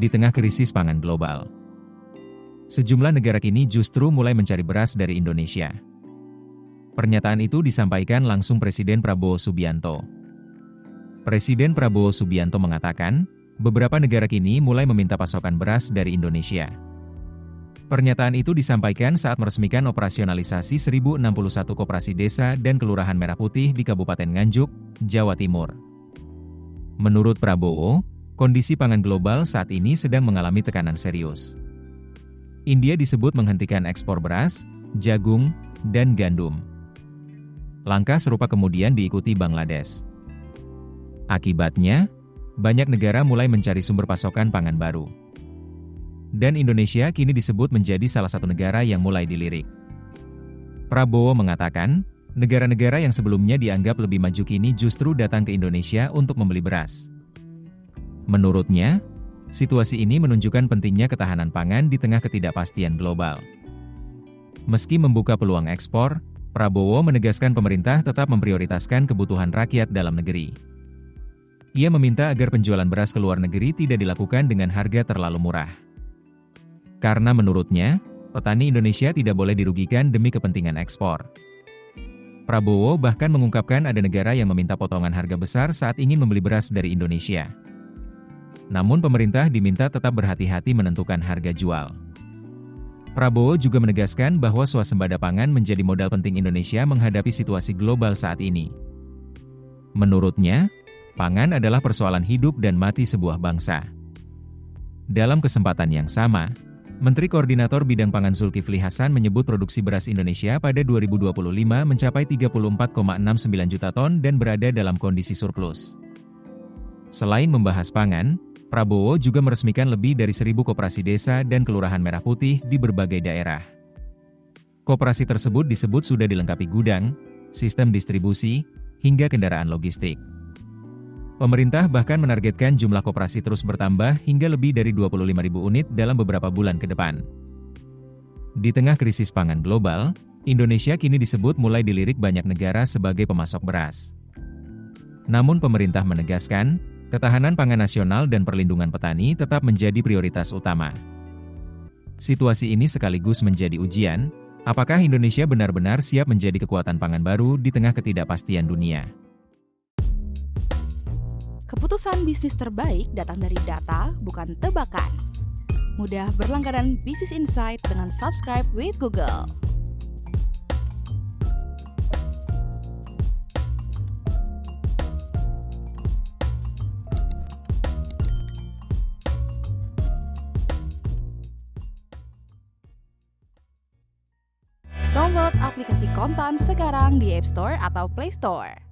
di tengah krisis pangan global. Sejumlah negara kini justru mulai mencari beras dari Indonesia. Pernyataan itu disampaikan langsung Presiden Prabowo Subianto. Presiden Prabowo Subianto mengatakan, beberapa negara kini mulai meminta pasokan beras dari Indonesia. Pernyataan itu disampaikan saat meresmikan operasionalisasi 1061 koperasi desa dan kelurahan Merah Putih di Kabupaten Nganjuk, Jawa Timur. Menurut Prabowo, kondisi pangan global saat ini sedang mengalami tekanan serius. India disebut menghentikan ekspor beras, jagung, dan gandum. Langkah serupa kemudian diikuti Bangladesh. Akibatnya, banyak negara mulai mencari sumber pasokan pangan baru. Dan Indonesia kini disebut menjadi salah satu negara yang mulai dilirik. Prabowo mengatakan, negara-negara yang sebelumnya dianggap lebih maju kini justru datang ke Indonesia untuk membeli beras. Menurutnya, situasi ini menunjukkan pentingnya ketahanan pangan di tengah ketidakpastian global. Meski membuka peluang ekspor, Prabowo menegaskan pemerintah tetap memprioritaskan kebutuhan rakyat dalam negeri. Ia meminta agar penjualan beras ke luar negeri tidak dilakukan dengan harga terlalu murah. Karena menurutnya, petani Indonesia tidak boleh dirugikan demi kepentingan ekspor. Prabowo bahkan mengungkapkan ada negara yang meminta potongan harga besar saat ingin membeli beras dari Indonesia. Namun pemerintah diminta tetap berhati-hati menentukan harga jual. Prabowo juga menegaskan bahwa swasembada pangan menjadi modal penting Indonesia menghadapi situasi global saat ini. Menurutnya, pangan adalah persoalan hidup dan mati sebuah bangsa. Dalam kesempatan yang sama, Menteri Koordinator Bidang Pangan Zulkifli Hasan menyebut produksi beras Indonesia pada 2025 mencapai 34,69 juta ton dan berada dalam kondisi surplus. Selain membahas pangan, Prabowo juga meresmikan lebih dari 1.000 koperasi desa dan kelurahan Merah Putih di berbagai daerah. Koperasi tersebut disebut sudah dilengkapi gudang, sistem distribusi, hingga kendaraan logistik. Pemerintah bahkan menargetkan jumlah koperasi terus bertambah hingga lebih dari 25.000 unit dalam beberapa bulan ke depan. Di tengah krisis pangan global, Indonesia kini disebut mulai dilirik banyak negara sebagai pemasok beras. Namun pemerintah menegaskan, ketahanan pangan nasional dan perlindungan petani tetap menjadi prioritas utama. Situasi ini sekaligus menjadi ujian, apakah Indonesia benar-benar siap menjadi kekuatan pangan baru di tengah ketidakpastian dunia. Keputusan bisnis terbaik datang dari data, bukan tebakan. Mudah berlangganan Business Insight dengan subscribe with Google. Download aplikasi Kontan sekarang di App Store atau Play Store.